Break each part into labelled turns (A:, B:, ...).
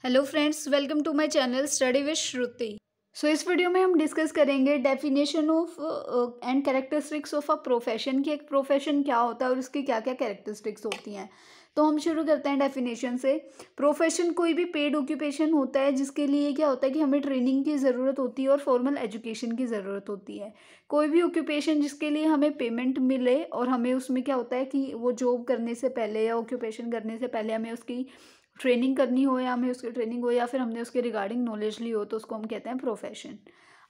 A: Hello friends, welcome to my channel study with Shruti. So इस video में हम discuss करेंगे definition of and characteristics of a profession कि एक प्रोफेशन क्या होता है और उसकी क्या क्या कैरेक्टरिस्टिक्स होती हैं। तो हम शुरू करते हैं डेफिनेशन से। प्रोफेशन कोई भी पेड ऑक्यूपेशन होता है जिसके लिए क्या होता है कि हमें ट्रेनिंग की ज़रूरत होती है और फॉर्मल एजुकेशन की ज़रूरत होती है। कोई भी ऑक्यूपेशन जिसके लिए हमें पेमेंट मिले और हमें उसमें क्या होता है कि वो जॉब करने से पहले या ऑक्यूपेशन करने से पहले हमें उसकी ट्रेनिंग करनी हो या हमें उसकी ट्रेनिंग हो या फिर हमने उसके रिगार्डिंग नॉलेज ली हो, तो उसको हम कहते हैं profession.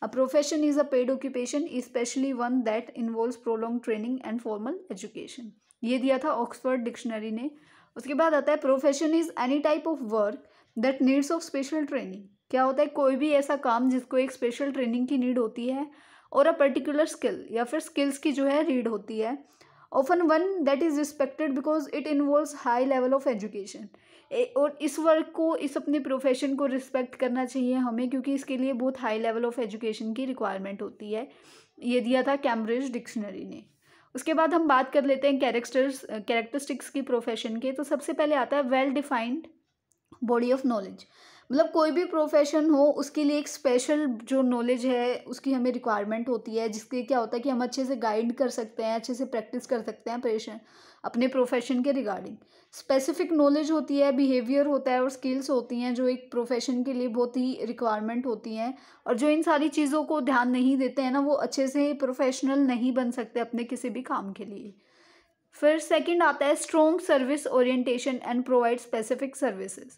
A: A profession is a paid occupation specially one that involves prolong training and formal education. ये दिया था ऑक्सफोर्ड डिक्शनरी ने। उसके बाद आता है profession is any type of work that needs of special training. क्या होता है? कोई भी ऐसा काम जिसको एक स्पेशल ट्रेनिंग की नीड होती है और अ पर्टिकुलर स्किल या फिर स्किल्स की जो है रीड होती है। Often one that is respected because it involves high level of education. और इस वर्क को, इस अपने प्रोफेशन को रिस्पेक्ट करना चाहिए हमें, क्योंकि इसके लिए बहुत हाई लेवल ऑफ एजुकेशन की रिक्वायरमेंट होती है। ये दिया था कैम्ब्रिज डिक्शनरी ने। उसके बाद हम बात कर लेते हैं कैरेक्टरिस्टिक्स की प्रोफेशन के। तो सबसे पहले आता है well defined body of knowledge. मतलब कोई भी प्रोफेशन हो उसके लिए एक स्पेशल जो नॉलेज है उसकी हमें रिक्वायरमेंट होती है, जिसके क्या होता है कि हम अच्छे से गाइड कर सकते हैं, अच्छे से प्रैक्टिस कर सकते हैं पेशेंट अपने प्रोफेशन के रिगार्डिंग। स्पेसिफिक नॉलेज होती है, बिहेवियर होता है और स्किल्स होती हैं जो एक प्रोफेशन के लिए बहुत ही रिक्वायरमेंट होती हैं। और जो इन सारी चीज़ों को ध्यान नहीं देते हैं ना, वो अच्छे से प्रोफेशनल नहीं बन सकते अपने किसी भी काम के लिए। फिर सेकंड आता है strong service orientation and provide specific services.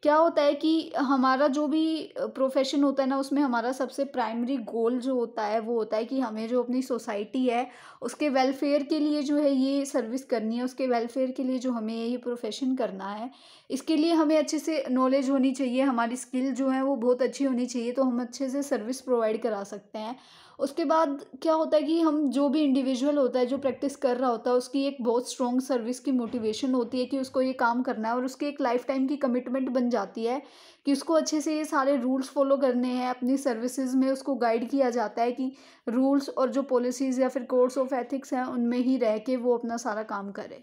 A: क्या होता है कि हमारा जो भी प्रोफेशन होता है ना, उसमें हमारा सबसे प्राइमरी गोल जो होता है वो होता है कि हमें जो अपनी सोसाइटी है उसके वेलफेयर के लिए जो है ये सर्विस करनी है, उसके वेलफेयर के लिए जो हमें ये प्रोफेशन करना है। इसके लिए हमें अच्छे से नॉलेज होनी चाहिए, हमारी स्किल जो है वो बहुत अच्छी होनी चाहिए, तो हम अच्छे से सर्विस प्रोवाइड करा सकते हैं। उसके बाद क्या होता है कि हम जो भी इंडिविजुअल होता है जो प्रैक्टिस कर रहा होता है उसकी एक बहुत स्ट्रॉन्ग सर्विस की मोटिवेशन होती है कि उसको ये काम करना है, और उसकी एक लाइफ टाइम की कमिटमेंट बन जाती है कि उसको अच्छे से ये सारे रूल्स फॉलो करने हैं। अपनी सर्विसेज में उसको गाइड किया जाता है कि रूल्स और जो पॉलिसीज़ या फिर कोड्स ऑफ एथिक्स हैं उनमें ही रह के वो अपना सारा काम करे।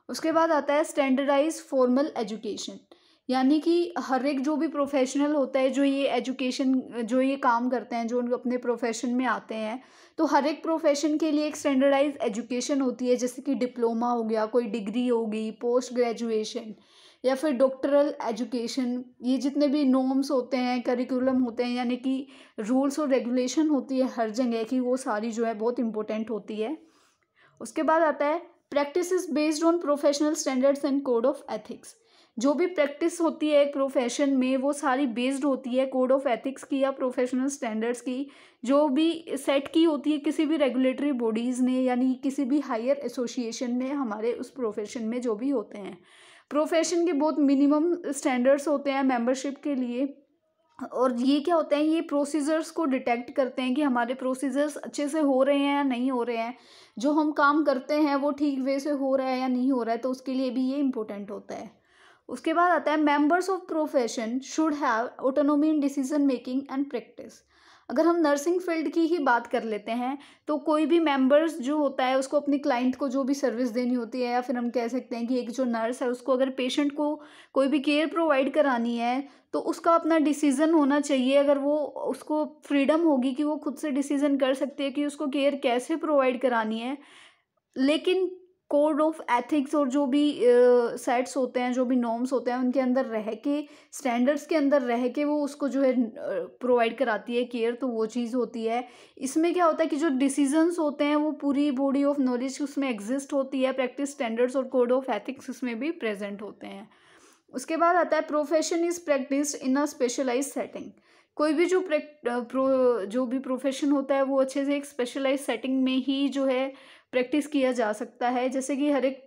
A: उसके बाद आता है स्टैंडर्डाइज फॉर्मल एजुकेशन। यानी कि हर एक जो भी प्रोफेशनल होता है जो ये एजुकेशन, जो ये काम करते हैं, जो अपने प्रोफेशन में आते हैं, तो हर एक प्रोफेशन के लिए एक स्टैंडर्डाइज एजुकेशन होती है। जैसे कि डिप्लोमा हो गया, कोई डिग्री होगी, पोस्ट ग्रेजुएशन या फिर डॉक्टरल एजुकेशन। ये जितने भी नॉर्म्स होते हैं, करिकुलम होते हैं, यानी कि रूल्स और रेगुलेशन होती है हर जगह की, वो सारी जो है बहुत इंपॉर्टेंट होती है। उसके बाद आता है practice is based on professional standards and code of ethics. जो भी प्रैक्टिस होती है एक प्रोफेशन में वो सारी बेस्ड होती है कोड ऑफ एथिक्स की या प्रोफेशनल स्टैंडर्ड्स की, जो भी सेट की होती है किसी भी रेगुलेटरी बॉडीज़ ने, यानी किसी भी हायर एसोसिएशन ने हमारे उस प्रोफेशन में जो भी होते हैं। प्रोफेशन के बहुत मिनिमम स्टैंडर्ड्स होते हैं मेंबरशिप के लिए, और ये क्या होता है, ये प्रोसीजर्स को डिटेक्ट करते हैं कि हमारे प्रोसीजर्स अच्छे से हो रहे हैं या नहीं हो रहे हैं, जो हम काम करते हैं वो ठीक वे से हो रहा है या नहीं हो रहा है, तो उसके लिए भी ये इम्पोर्टेंट होता है। उसके बाद आता है members of profession should have autonomy in decision making and practice. अगर हम नर्सिंग फील्ड की ही बात कर लेते हैं तो कोई भी मेंबर्स जो होता है उसको अपनी क्लाइंट को जो भी सर्विस देनी होती है, या फिर हम कह सकते हैं कि एक जो नर्स है उसको अगर पेशेंट को कोई भी केयर प्रोवाइड करानी है तो उसका अपना डिसीज़न होना चाहिए। अगर वो, उसको फ्रीडम होगी कि वो खुद से डिसीज़न कर सकती है कि उसको केयर कैसे प्रोवाइड करानी है, लेकिन कोड ऑफ एथिक्स और जो भी सेट्स होते हैं, जो भी नॉर्म्स होते हैं, उनके अंदर रह के, स्टैंडर्ड्स के अंदर रह के वो उसको जो है प्रोवाइड कराती है केयर, तो वो चीज़ होती है। इसमें क्या होता है कि जो डिसीजंस होते हैं वो पूरी बॉडी ऑफ नॉलेज उसमें एग्जिस्ट होती है, प्रैक्टिस स्टैंडर्ड्स और कोड ऑफ एथिक्स उसमें भी प्रेजेंट होते हैं। उसके बाद आता है profession is practice in a specialize setting. कोई भी जो भी प्रोफेशन होता है वो अच्छे से एक स्पेशलाइज सेटिंग में ही जो है प्रैक्टिस किया जा सकता है। जैसे कि हर एक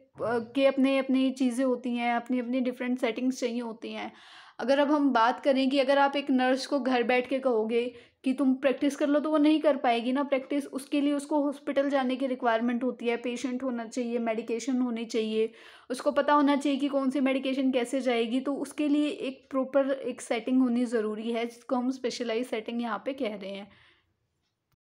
A: के अपने अपनी चीज़ें होती हैं, अपनी अपनी डिफरेंट सेटिंग्स चाहिए होती हैं। अगर अब हम बात करें कि अगर आप एक नर्स को घर बैठ के कहोगे कि तुम प्रैक्टिस कर लो, तो वो नहीं कर पाएगी ना प्रैक्टिस। उसके लिए उसको हॉस्पिटल जाने की रिक्वायरमेंट होती है, पेशेंट होना चाहिए, मेडिकेशन होनी चाहिए, उसको पता होना चाहिए कि कौन सी मेडिकेशन कैसे जाएगी, तो उसके लिए एक प्रॉपर एक सेटिंग होनी ज़रूरी है, जिसको हम स्पेशलाइज सेटिंग यहाँ पे कह रहे हैं।